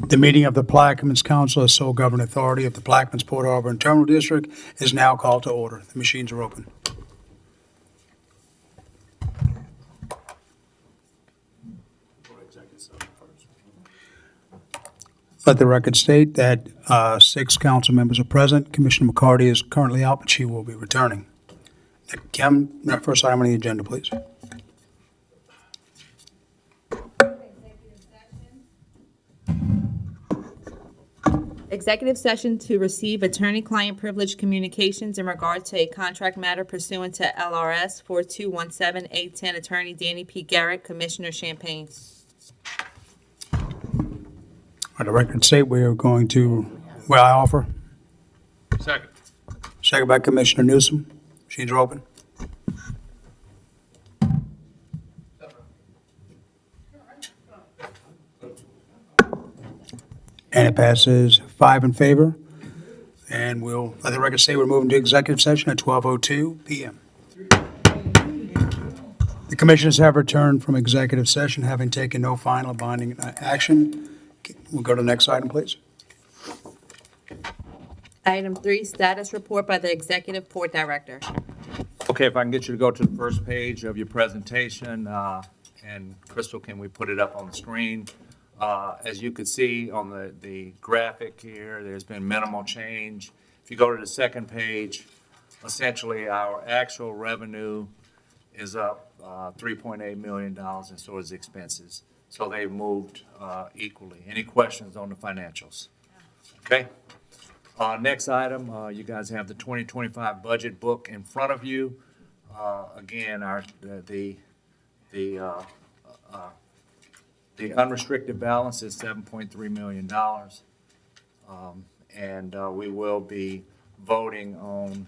The meeting of the Plaquemines Council as sole governing authority of the Plaquemines Port Harbor and Terminal District is now called to order. The machines are open. Let the record state that 6 council members are present. Commissioner McCarty is currently out, but she will be returning. Kim, first item on the agenda, please. Executive session to receive attorney-client privilege communications in regard to a contract matter pursuant to LRS 4217810. Attorney Danny P. Garrett, Commissioner Champagne. On the record state, we are going to, I offer. Second. Second by Commissioner Newsom. Machines are open. And it passes 5 in favor. And we'll let the record say we're moving to executive session at 12:02 p.m. The commissioners have returned from executive session, having taken no final binding action. We'll go to the next item, please. Item 3, status report by the Executive Port Director. Okay, if I can get you to go to the first page of your presentation, and Crystal, can we put it up on the screen? As you can see on the graphic here, there's been minimal change. If you go to the second page, essentially our actual revenue is up $3.8 million, and so is expenses. So they've moved equally. Any questions on the financials? Okay. Next item, you guys have the 2025 budget book in front of you. Again, the unrestricted balance is $7.3 million. And we will be voting on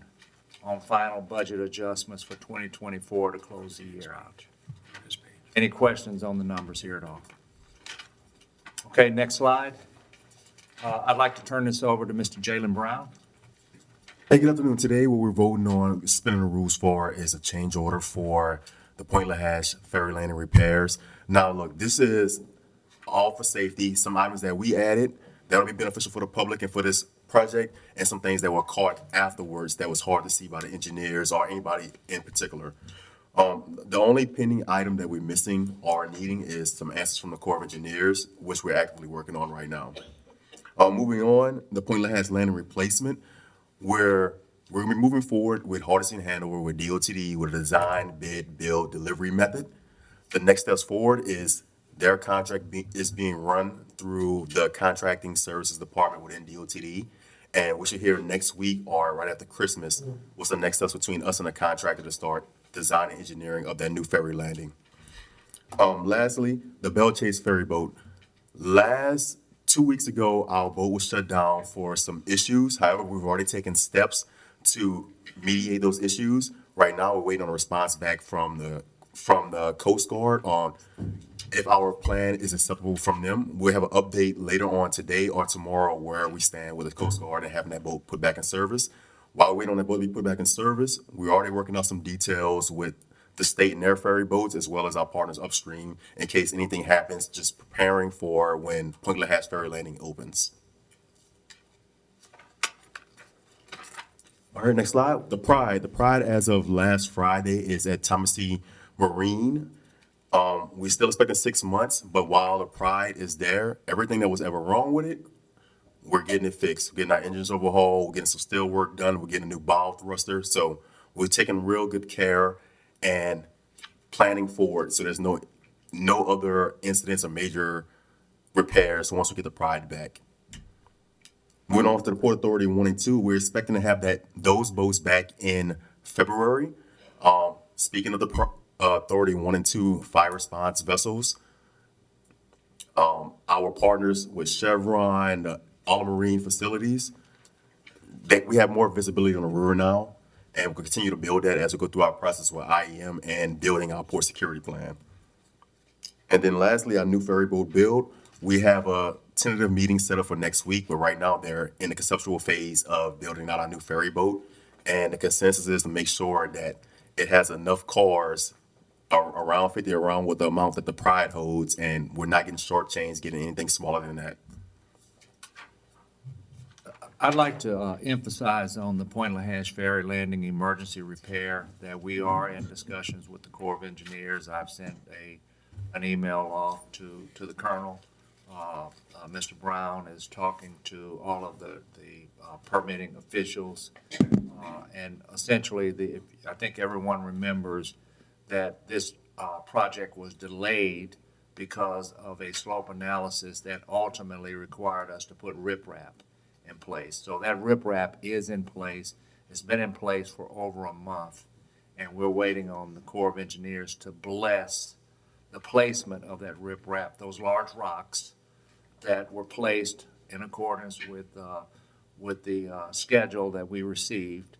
final budget adjustments for 2024 to close the year out. Any questions on the numbers here at all? Okay, next slide. I'd like to turn this over to Mr. Jalen Brown. Hey, good afternoon. Today, what we're voting on, spinning the rules for, is a change order for the Point Lahash ferry landing repairs. Now, look, this is all for safety. Some items that we added that will be beneficial for the public and for this project, and some things that were caught afterwards that was hard to see by the engineers or anybody in particular. The only pending item that we're missing or needing is some answers from the Corps of Engineers, which we're actively working on right now. Moving on, the Point Lahash landing replacement, we're going to be moving forward with Hardesty and Hanover with DOTD with a design, bid, build, delivery method. The next steps forward is their contract is being run through the contracting services department within DOTD. And we should hear next week or right after Christmas what's the next steps between us and the contractor to start design and engineering of that new ferry landing. Lastly, the Belle Chase ferry boat. 2 weeks ago, our boat was shut down for some issues. However, we've already taken steps to mediate those issues. Right now, we're waiting on a response back from the Coast Guard on if our plan is acceptable from them. We'll have an update later on today or tomorrow where we stand with the Coast Guard and having that boat put back in service. While we're waiting on that boat to be put back in service, we're already working on some details with the state and their ferry boats, as well as our partners upstream, in case anything happens, just preparing for when Point Lahash ferry landing opens. All right, next slide. The Pride. The Pride, as of last Friday, is at Thomas C. Marine. We're still expecting 6 months, but while the Pride is there, everything that was ever wrong with it, we're getting it fixed. We're getting our engines overhauled. We're getting some steel work done. We're getting a new bow thruster. So we're taking real good care and planning forward, so there's no other incidents or major repairs once we get the Pride back. Moving on to the Port Authority 1 and 2, we're expecting to have those boats back in February. Speaking of the Authority 1 and 2 fire response vessels, our partners with Chevron, all marine facilities, we have more visibility on the river now. And we'll continue to build that as we go through our process with IEM and building our port security plan. And then lastly, our new ferry boat build. We have a tentative meeting set up for next week, but right now they're in the conceptual phase of building out our new ferry boat. And the consensus is to make sure that it has enough cars around 50, around what the amount that the Pride holds, and we're not getting shortchanged getting anything smaller than that. I'd like to emphasize on the Point LaHash Ferry Landing emergency repair that we are in discussions with the Corps of Engineers. I've sent an email off to the Colonel. Mr. Brown is talking to all of the permitting officials. And essentially, I think everyone remembers that this project was delayed because of a slope analysis that ultimately required us to put riprap in place. So that riprap is in place. It's been in place for over a month, and we're waiting on the Corps of Engineers to bless the placement of that riprap, those large rocks that were placed in accordance with the schedule that we received.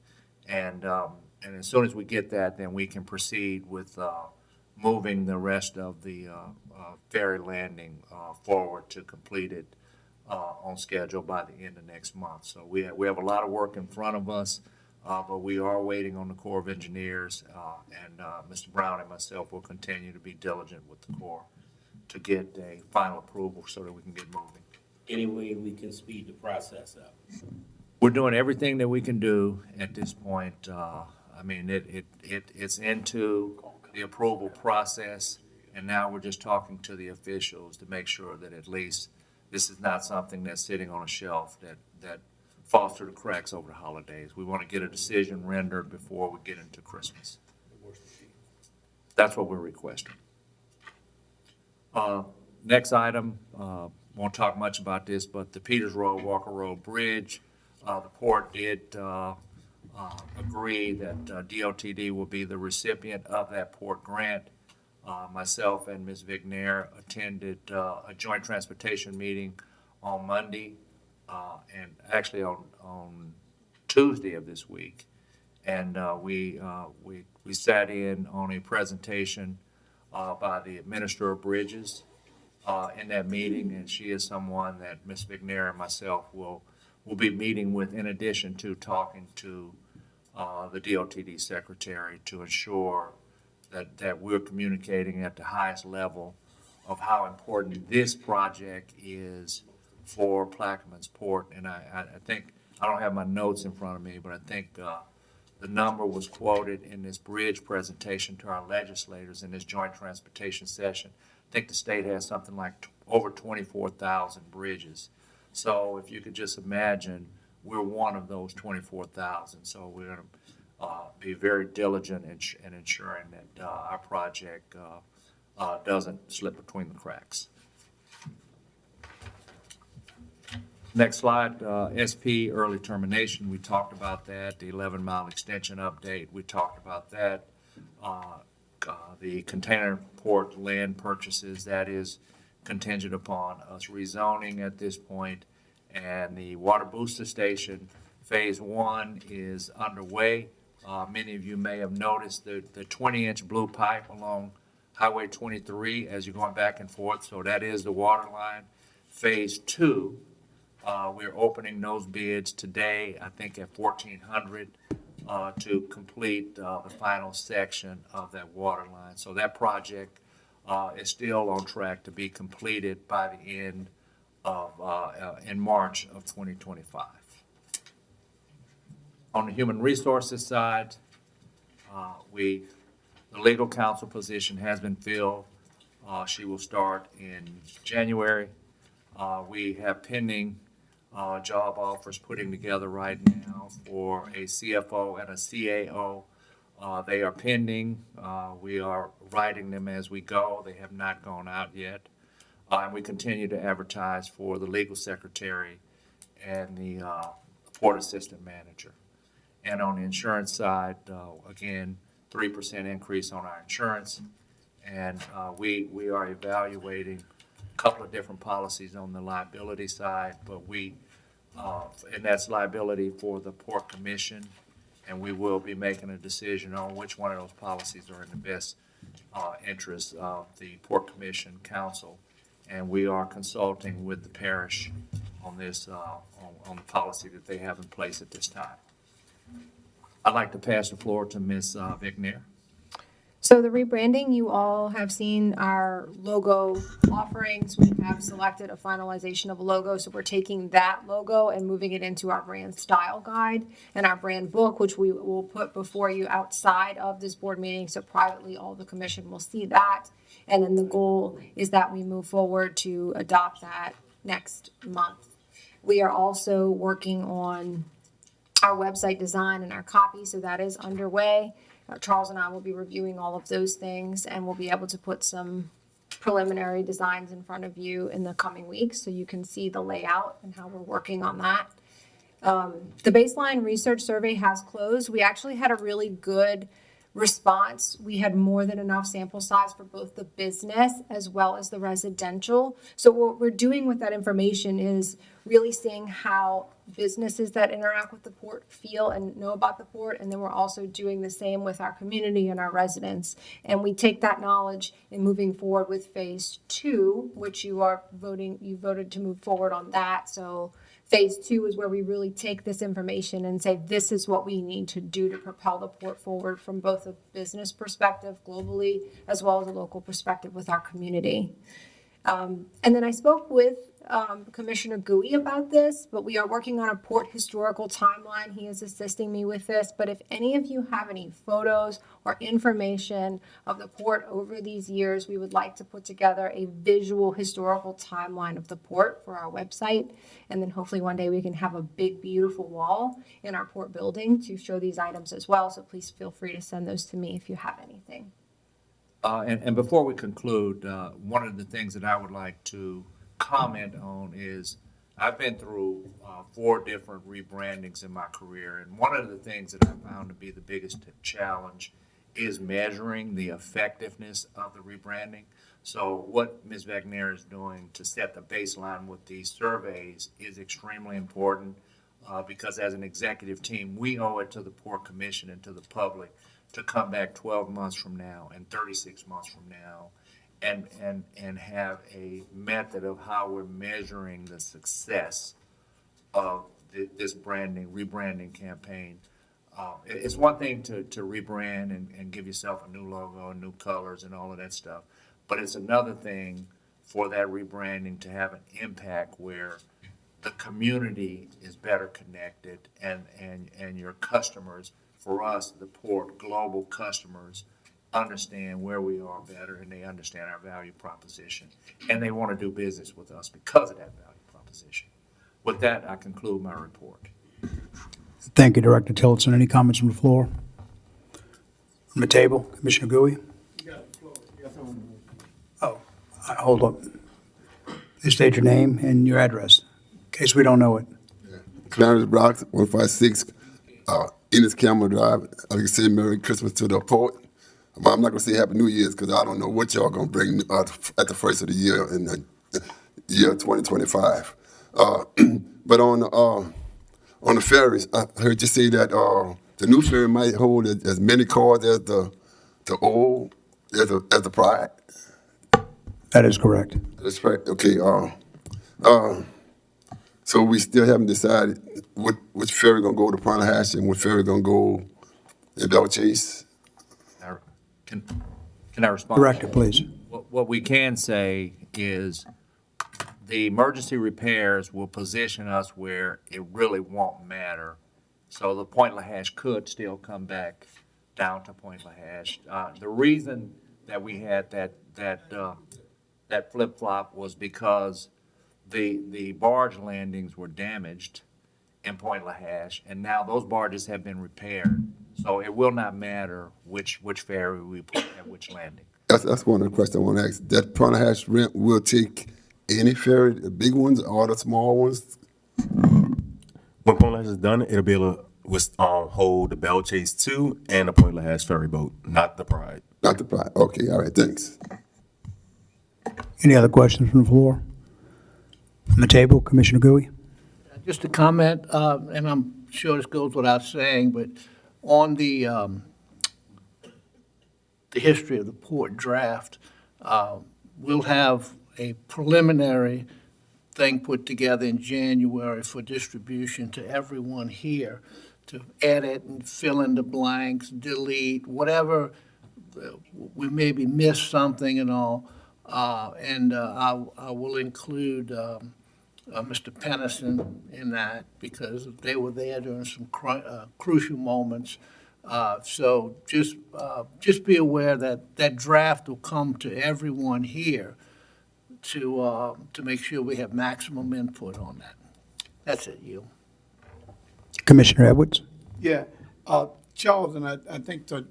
And as soon as we get that, then we can proceed with moving the rest of the ferry landing forward to complete it on schedule by the end of next month. So we have a lot of work in front of us, but we are waiting on the Corps of Engineers, and Mr. Brown and myself will continue to be diligent with the Corps to get a final approval so that we can get moving. Any way we can speed the process up? We're doing everything that we can do at this point. I mean, it's into the approval process, and now we're just talking to the officials to make sure that at least this is not something that's sitting on a shelf that falls through the cracks over the holidays. We want to get a decision rendered before we get into Christmas. That's what we're requesting. Next item, won't talk much about this, but the Peters Road, Walker Road Bridge, the port did agree that DOTD will be the recipient of that port grant. Myself and Ms. Vignair attended a joint transportation meeting on Monday, and actually on Tuesday of this week. And we sat in on a presentation by the Minister of Bridges in that meeting, and she is someone that Ms. Vignair and myself will be meeting with, in addition to talking to the DOTD secretary to ensure that we're communicating at the highest level of how important this project is for Plaquemines Port. And I think, I don't have my notes in front of me, but I think the number was quoted in this bridge presentation to our legislators in this joint transportation session. I think the state has something like over 24,000 bridges. So if you could just imagine, we're one of those 24,000. So we're going to be very diligent in ensuring that our project doesn't slip between the cracks. Next slide, SP early termination. We talked about that. The 11-mile extension update, we talked about that. The container port land purchases, that is contingent upon us rezoning at this point. And the water booster station, phase 1 is underway. Many of you may have noticed the 20-inch blue pipe along Highway 23 as you're going back and forth. So that is the water line. Phase 2, we're opening those bids today, I think at 1,400 to complete the final section of that water line. So that project is still on track to be completed by the end of in March of 2025. On the human resources side, the legal counsel position has been filled. She will start in January. We have pending job offers putting together right now for a CFO and a CAO. They are pending. We are writing them as we go. They have not gone out yet. And we continue to advertise for the legal secretary and the port assistant manager. And on the insurance side, again, 3% increase on our insurance. And we are evaluating a couple of different policies on the liability side, but and that's liability for the Port Commission, and we will be making a decision on which one of those policies are in the best interest of the Port Commission Council. And we are consulting with the parish on this, on the policy that they have in place at this time. I'd like to pass the floor to Ms. Vignair. So the rebranding, you all have seen our logo offerings. We have selected a finalization of a logo, so we're taking that logo and moving it into our brand style guide and our brand book, which we will put before you outside of this board meeting, so privately all the commission will see that. And then the goal is that we move forward to adopt that next month. We are also working on our website design and our copy, so that is underway. Charles and I will be reviewing all of those things, and we'll be able to put some preliminary designs in front of you in the coming weeks, so you can see the layout and how we're working on that. The baseline research survey has closed. We actually had a really good response. We had more than enough sample size for both the business as well as the residential. So what we're doing with that information is really seeing how businesses that interact with the port feel and know about the port. And then we're also doing the same with our community and our residents. And we take that knowledge in moving forward with phase 2, which you voted to move forward on that. So phase 2 is where we really take this information and say, this is what we need to do to propel the port forward from both a business perspective globally, as well as a local perspective with our community. And then I spoke with Commissioner Gui about this, but we are working on a port historical timeline. He is assisting me with this. But if any of you have any photos or information of the port over these years, we would like to put together a visual historical timeline of the port for our website. And then hopefully one day we can have a big, beautiful wall in our port building to show these items as well. So please feel free to send those to me if you have anything. And before we conclude, one of the things that I would like to comment on is I've been through 4 different rebrandings in my career, and one of the things that I found to be the biggest challenge is measuring the effectiveness of the rebranding. So what Ms. Wagner is doing to set the baseline with these surveys is extremely important because as an executive team, we owe it to the Port Commission and to the public to come back 12 months from now and 36 months from now and have a method of how we're measuring the success of this rebranding campaign. It's one thing to rebrand and give yourself a new logo and new colors and all of that stuff, but it's another thing for that rebranding to have an impact where the community is better connected and your customers, for us, the port, global customers, understand where we are better and they understand our value proposition. And they want to do business with us because of that value proposition. With that, I conclude my report. Thank you, Director Tillotson. Any comments from the floor? From the table, Commissioner Gui? Oh, hold up. Please state your name and your address, in case we don't know it. Clarence Brock, 156, Ennis Campbell Drive. I can say Merry Christmas to the port. I'm not going to say Happy New Year's because I don't know what y'all going to bring at the first of the year in the year 2025. But on the ferries, I heard you say that the new ferry might hold as many cars as the old, as the Pride. That is correct. That's right. Okay. So we still haven't decided which ferry gonna go to Pontohash and which ferry gonna go in Belle Chase. Can I respond? Director, please. What we can say is the emergency repairs will position us where it really won't matter. So the Point Lahash could still come back down to Point Lahash. The reason that we had that flip-flop was because the barge landings were damaged in Point Lahash, and now those barges have been repaired. So it will not matter which ferry we put at which landing. That's one of the questions I want to ask. That Pontohash rent will take any ferry, the big ones or the small ones? When Point Lahash is done, it'll be able to hold the Belle Chase 2 and the Point Lahash ferry boat, not the Pride. Not the Pride. Okay, all right, thanks. Any other questions from the floor? From the table, Commissioner Gui? Just a comment, and I'm sure this goes without saying, but on the history of the port draft, we'll have a preliminary thing put together in January for distribution to everyone here to edit and fill in the blanks, delete, whatever we maybe missed something and all. I will include Mr. Pennison in that because they were there during some crucial moments. So just be aware that that draft will come to everyone here to make sure we have maximum input on that. That's it, you. Commissioner Edwards? Yeah, Charles, and I think that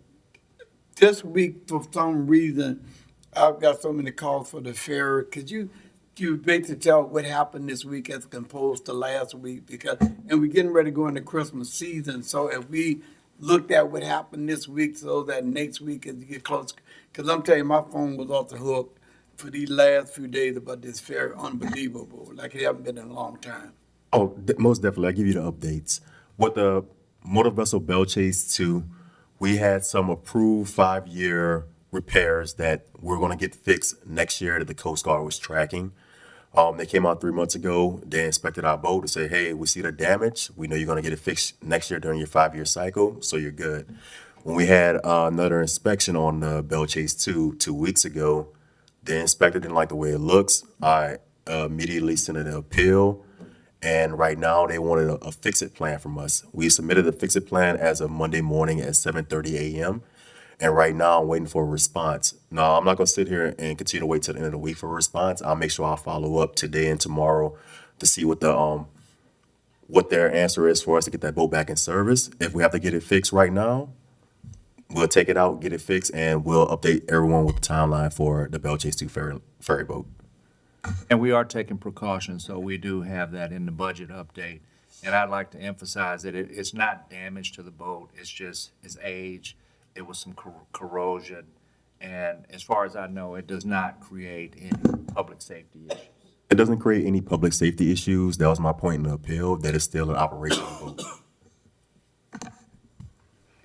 this week, for some reason, I've got so many calls for the fair. Could you basically tell what happened this week as opposed to last week? Because, and we're getting ready to go into Christmas season, so if we looked at what happened this week so that next week as you get close, because I'm telling you, my phone was off the hook for these last few days about this fair, unbelievable, like it hasn't been in a long time. Oh, most definitely. I'll give you the updates. With the Motor Vessel Bell Chase 2, we had some approved 5-year repairs that we're going to get fixed next year that the Coast Guard was tracking. They came out 3 months ago. They inspected our boat to say, hey, we see the damage. We know you're going to get it fixed next year during your 5-year cycle, so you're good. When we had another inspection on the Bell Chase 2 weeks ago, the inspector didn't like the way it looks. I immediately sent an appeal. And right now, they wanted a fix-it plan from us. We submitted a fix-it plan as of Monday morning at 7:30 a.m. And right now, I'm waiting for a response. No, I'm not going to sit here and continue to wait till the end of the week for a response. I'll make sure I'll follow up today and tomorrow to see what their answer is for us to get that boat back in service. If we have to get it fixed right now, we'll take it out, get it fixed, and we'll update everyone with the timeline for the Bell Chase 2 ferry boat. And we are taking precautions, so we do have that in the budget update. And I'd like to emphasize that it's not damage to the boat, it's age, it was some corrosion. And as far as I know, it does not create any public safety issues. It doesn't create any public safety issues. That was my point in the appeal, that it's still an operational boat.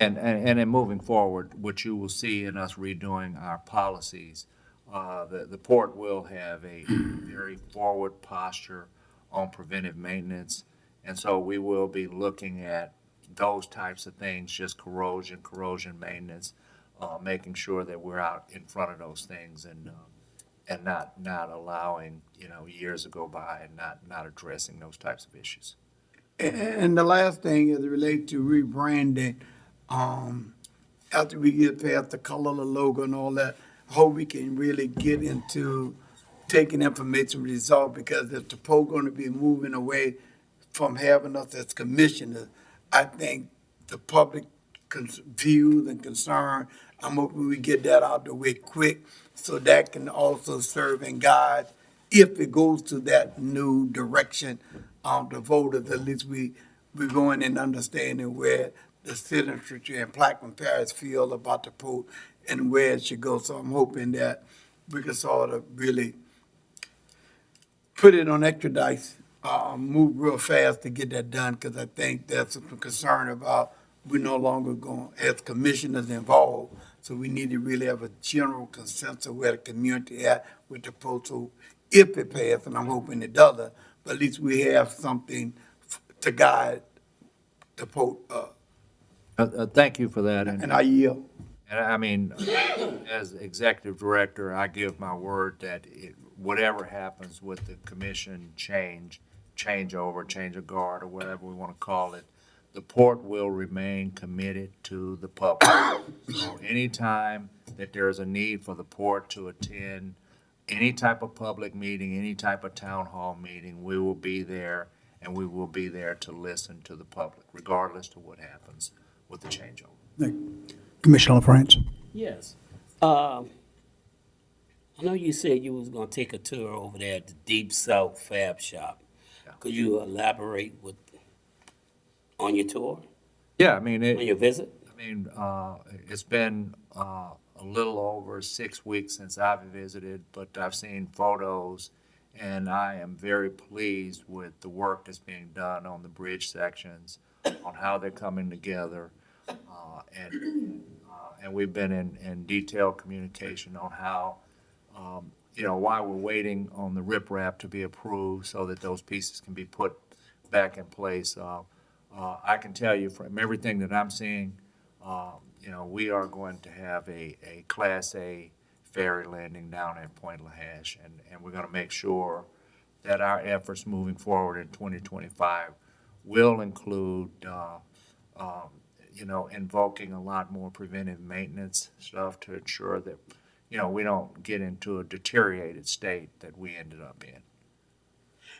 And in moving forward, what you will see in us redoing our policies, the port will have a very forward posture on preventive maintenance. And so we will be looking at those types of things, just corrosion maintenance, making sure that we're out in front of those things and not allowing, years to go by and not addressing those types of issues. And the last thing is related to rebranding. After we get past the color of the logo and all that, I hope we can really get into taking information results, because if the Pope going to be moving away from having us as commissioners, I think the public views and concern, I'm hoping we get that out the way quick so that can also serve and guide if it goes to that new direction of the voters. At least we're going and understanding where the citizenry and Plaquemine Parish feel about the Pope and where it should go. So I'm hoping that we can sort of really put it on expedite, move real fast to get that done, because I think there's some concern about we're no longer going as commissioners involved. So we need to really have a general consensus where the community at with the Pope. So if it passes, and I'm hoping it doesn't, but at least we have something to guide the Pope. Thank you for that. And I yield. And I mean, as executive director, I give my word that whatever happens with the commission changeover, change of guard, or whatever we want to call it, the port will remain committed to the public. So anytime that there is a need for the port to attend any type of public meeting, any type of town hall meeting, we will be there, and we will be there to listen to the public, regardless to what happens with the changeover. Commissioner LaFrance? Yes. I know you said you was gonna take a tour over there at the Deep South Fab Shop. Yeah. Could you elaborate on your tour, Yeah, I mean, on your visit? It's been a little over 6 weeks since I've visited, but I've seen photos, and I am very pleased with the work that's being done on the bridge sections, on how they're coming together, and we've been in detailed communication on how, while we're waiting on the riprap to be approved so that those pieces can be put back in place. I can tell you from everything that I'm seeing, we are going to have a Class A ferry landing down at Point Lahash, and we're going to make sure that our efforts moving forward in 2025 will include, invoking a lot more preventive maintenance stuff to ensure that, we don't get into a deteriorated state that we ended up in.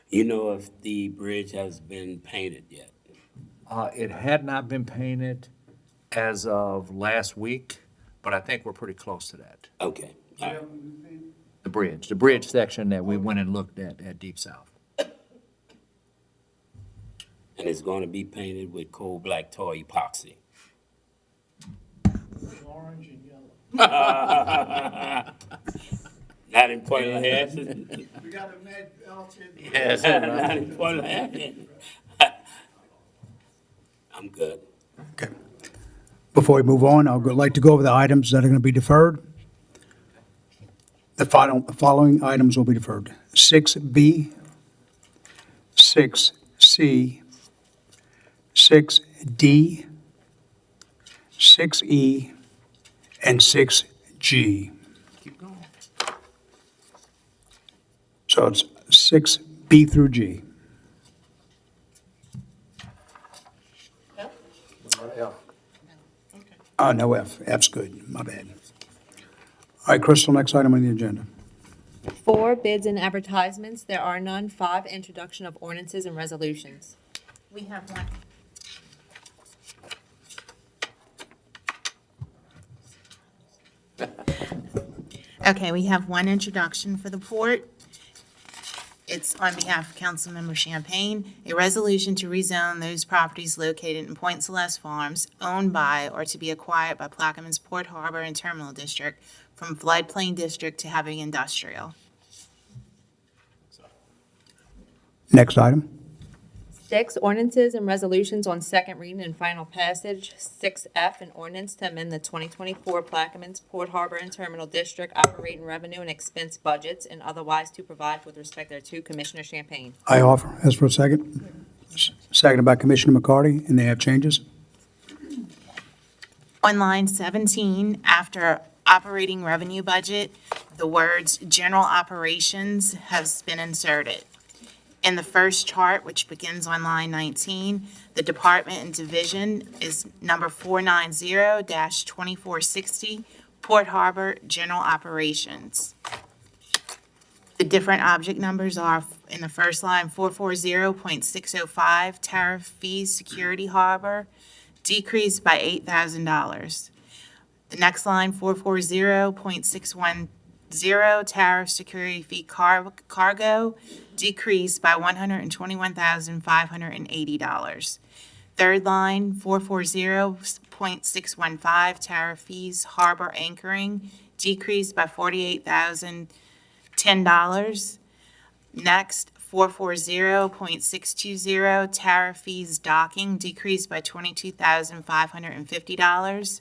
You know if the bridge has been painted yet? It had not been painted as of last week, but I think we're pretty close to that. Okay, all right. The bridge section that we went and looked at Deep South. And it's gonna be painted with coal black tar epoxy. Orange and yellow. Not in Point Lahash? We got a match Elton. Yes, not in Point Lahash. I'm good. Okay. Before we move on, I would like to go over the items that are going to be deferred. The following items will be deferred: 6B, 6C, 6D, 6E, and 6G. Keep going. So it's 6B through G. No F. F's good. My bad. All right, Crystal, next item on the agenda. 4, bids and advertisements. There are none. 5, introduction of ordinances and resolutions. We have one. Okay, we have one introduction for the port. It's on behalf of Councilmember Champagne, a resolution to rezone those properties located in Point Celeste Farms owned by or to be acquired by Plaquemines Port Harbor and Terminal District from floodplain district to heavy industrial. Next item. 6, ordinances and resolutions on second reading and final passage. 6F, an ordinance to amend the 2024 Plaquemines Port Harbor and Terminal District operating revenue and expense budgets and otherwise to provide with respect thereto. Commissioner Champagne. I offer. As for a second. Seconded by Commissioner McCarty, and they have changes. On line 17, after operating revenue budget, the words general operations has been inserted. In the first chart, which begins on line 19, the department and division is number 490-2460, Port Harbor General Operations. The different object numbers are in the first line, 440.605, tariff fees, Security Harbor, decreased by $8,000. The next line, 440.610, tariff security fee cargo, decreased by $121,580. Third line, 440.615, tariff fees, harbor anchoring, decreased by $48,010. Next, 440.620, tariff fees, docking, decreased by $22,550.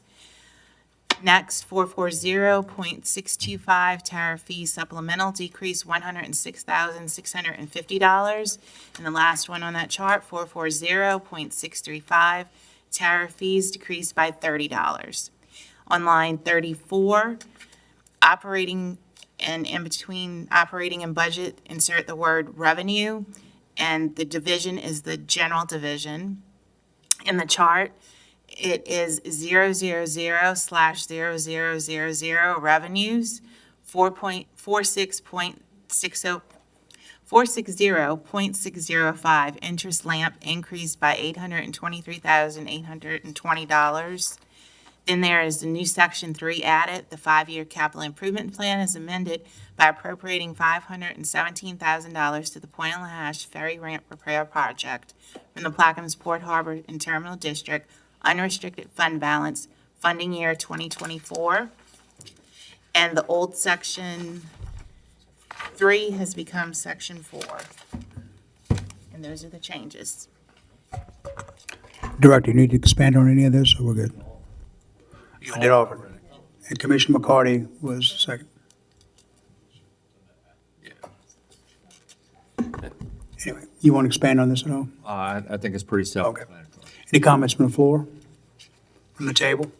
Next, 440.625, tariff fee supplemental, decrease $106,650. And the last one on that chart, 440.635, tariff fees decreased by $30. On line 34, operating and in between operating and budget, insert the word revenue, and the division is the general division. In the chart, it is 000/0000 revenues, 460.605, interest lamp increased by $823,820. Then there is the new section 3 added. The 5-year capital improvement plan is amended by appropriating $517,000 to the Point Lahash Ferry Ramp Repair Project from the Plaquemines Port Harbor and Terminal District unrestricted fund balance, funding year 2024. And the old section 3 has become section 4. And those are the changes. Director, you need to expand on any of this, or we're good? I did offer. And Commissioner McCarty was second. Anyway, you want to expand on this at all? I think it's pretty self-explanatory. Any comments from the floor? From the table?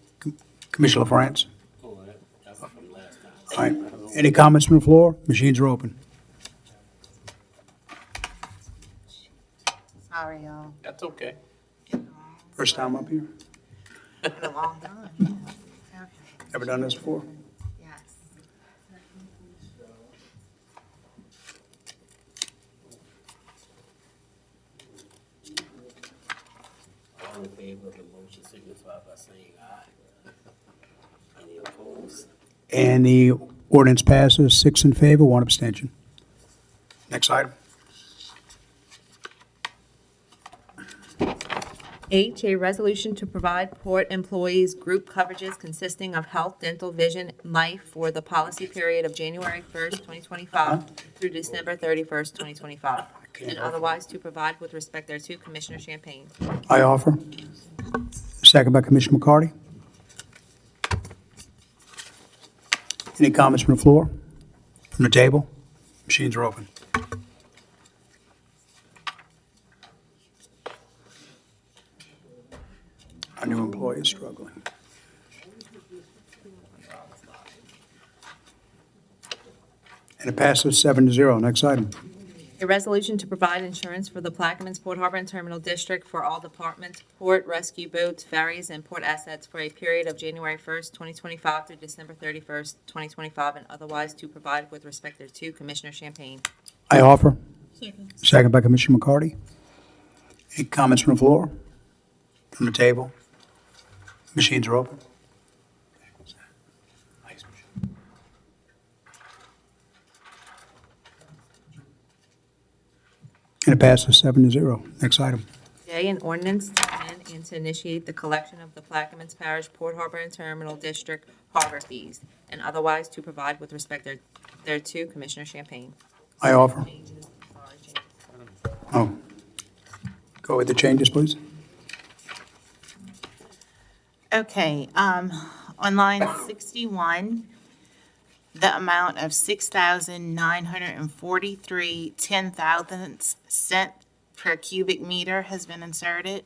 Commissioner LaFrance? Oh, that's from last time. All right. Any comments from the floor? Machines are open. Sorry, y'all. That's okay. First time up here? Been a long time. Okay. Ever done this before? Yes. All in favor of the motion signify by saying aye. Any opposed? And the ordinance passes, 6 in favor, 1 abstention. Next item. H, a resolution to provide port employees group coverages consisting of health, dental, vision, and life for the policy period of January 1st, 2025 through December 31st, 2025, and otherwise to provide with respect thereto. Commissioner Champagne. I offer. Second by Commissioner McCarty. Any comments from the floor? From the table? Machines are open. Our new employee is struggling. And it passes 7-0. Next item. A resolution to provide insurance for the Plaquemines Port Harbor and Terminal District for all departments, port rescue boats, ferries, and port assets for a period of January 1st, 2025 through December 31st, 2025, and otherwise to provide with respect thereto. Commissioner Champagne. I offer. Second by Commissioner McCarty. Any comments from the floor? From the table? Machines are open. And it passes 7-0. Next item. J, an ordinance to amend and to initiate the collection of the Plaquemines Parish Port Harbor and Terminal District harbor fees, and otherwise to provide with respect thereto. Commissioner Champagne. I offer. Oh. Go with the changes, please. Okay, on line 61, the amount of 6,943 10,000ths cent per cubic meter has been inserted.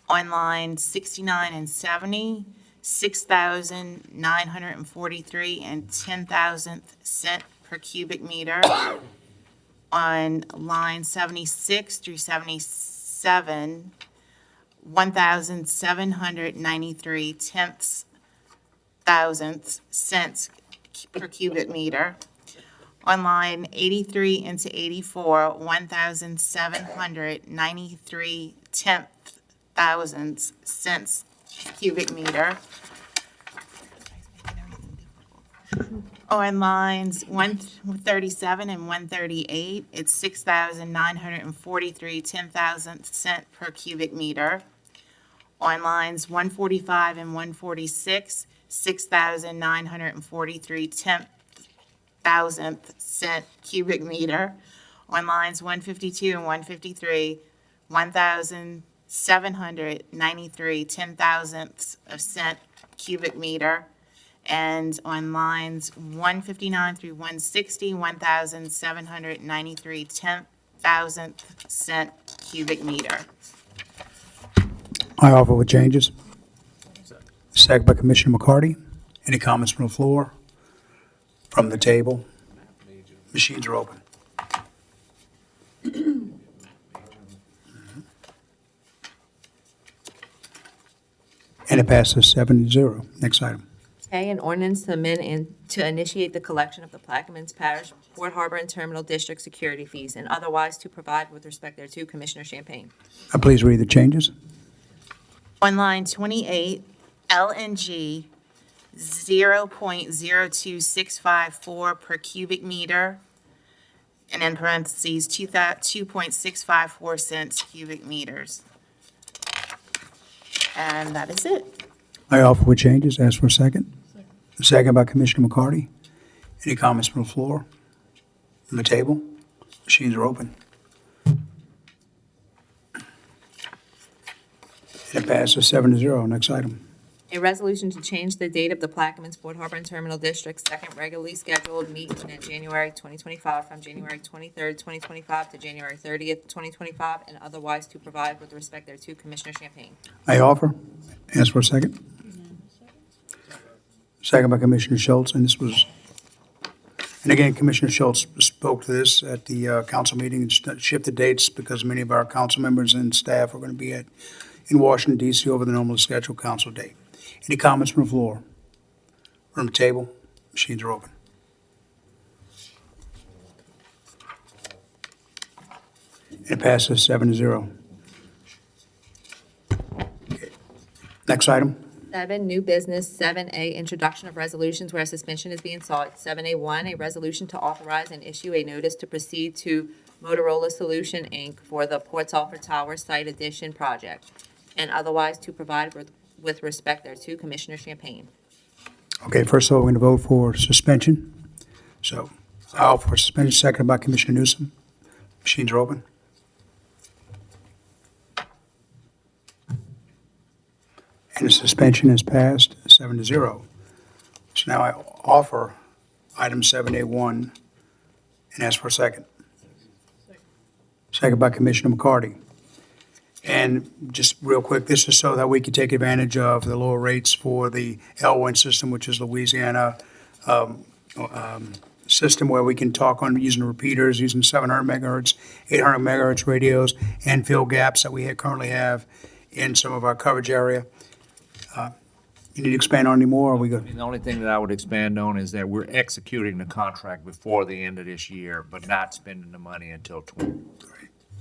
On line 69 and 70, 6,943 and 10,000th cent per cubic meter. On line 76 through 77, 1,793 thousandths cents per cubic meter. On line 83 into 84, 1,793 thousandths cents cubic meter. On lines 137 and 138, it's 6,943 10,000th cent per cubic meter. On lines 145 and 146, 6,943 10,000th cent cubic meter. On lines 152 and 153, 1,793 10,000ths of cent cubic meter. And on lines 159 through 160, 1,793 10,000th cent cubic meter. I offer with changes. Second by Commissioner McCarty. Any comments from the floor? From the table? Machines are open. And it passes 7-0. Next item. K, an ordinance to amend and to initiate the collection of the Plaquemines Parish Port Harbor and Terminal District security fees, and otherwise to provide with respect thereto. Commissioner Champagne. Please read the changes. On line 28, LNG 0.02654 per cubic meter, and in parentheses, 2.654 cents cubic meters. And that is it. I offer with changes. Ask for a second. Second by Commissioner McCarty. Any comments from the floor? From the table? Machines are open. And it passes 7-0. Next item. A resolution to change the date of the Plaquemines Port Harbor and Terminal District's second regularly scheduled meeting in January 2025 from January 23rd, 2025 to January 30th, 2025, and otherwise to provide with respect thereto. Commissioner Champagne. I offer. Ask for a second. Second by Commissioner Schultz, and this was, and again, Commissioner Schultz spoke to this at the council meeting and shifted dates because many of our council members and staff are going to be in Washington DC over the normally scheduled council date. Any comments from the floor? From the table? Machines are open. It passes 7-0. Okay. Next item. 7, new business. 7A, introduction of resolutions where suspension is being sought. 7A1, a resolution to authorize and issue a notice to proceed to Motorola Solution, Inc. for the Port Sulphur Tower Site Addition project, and otherwise to provide with respect thereto. Commissioner Champagne. Okay, first of all, we're going to vote for suspension. So, I'll for suspension, seconded by Commissioner Newsom. Machines are open. And the suspension is passed 7-0. So now I offer item 7A1 and ask for a second. Second by Commissioner McCarty. And just real quick, this is so that we can take advantage of the lower rates for the L1 system, which is Louisiana system where we can talk on using repeaters, using 700 megahertz, 800 megahertz radios, and fill gaps that we currently have in some of our coverage area. You need to expand on any more, or are we good? The only thing that I would expand on is that we're executing the contract before the end of this year, but not spending the money until 20.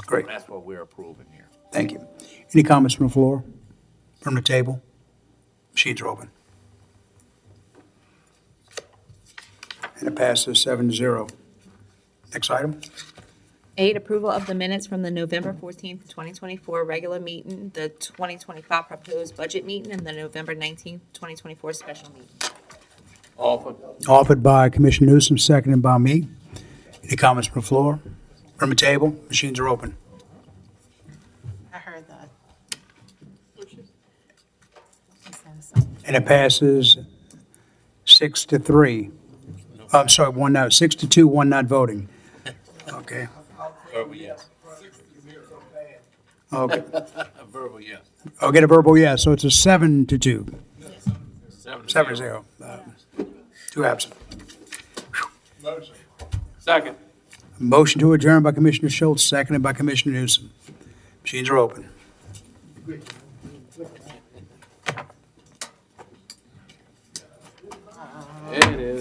Great, That's what we're approving here. thank you. Any comments from the floor? From the table? Machines are open. And it passes 7-0. Next item. 8, approval of the minutes from the November 14th, 2024 regular meeting, the 2025 proposed budget meeting, and the November 19th, 2024 special meeting. Offered by Commissioner Newsom, seconded by me. Any comments from the floor? From the table? Machines are open. I heard that. And it passes 6-3. I'm sorry, 6-2, one not voting. Okay. Verbal yes. Okay. Verbal yes. I'll get a verbal yes, so it's a 7-2. 7-0. 2 absent. Second. Motion to adjourn by Commissioner Schultz, seconded by Commissioner Newsom. Machines are open.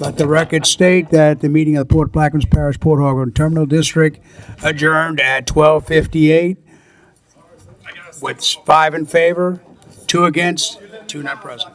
Let the record state that the meeting of the Port Plaquemines Parish Port Harbor and Terminal District adjourned at 12:58 with 5 in favor, 2 against, 2 not present.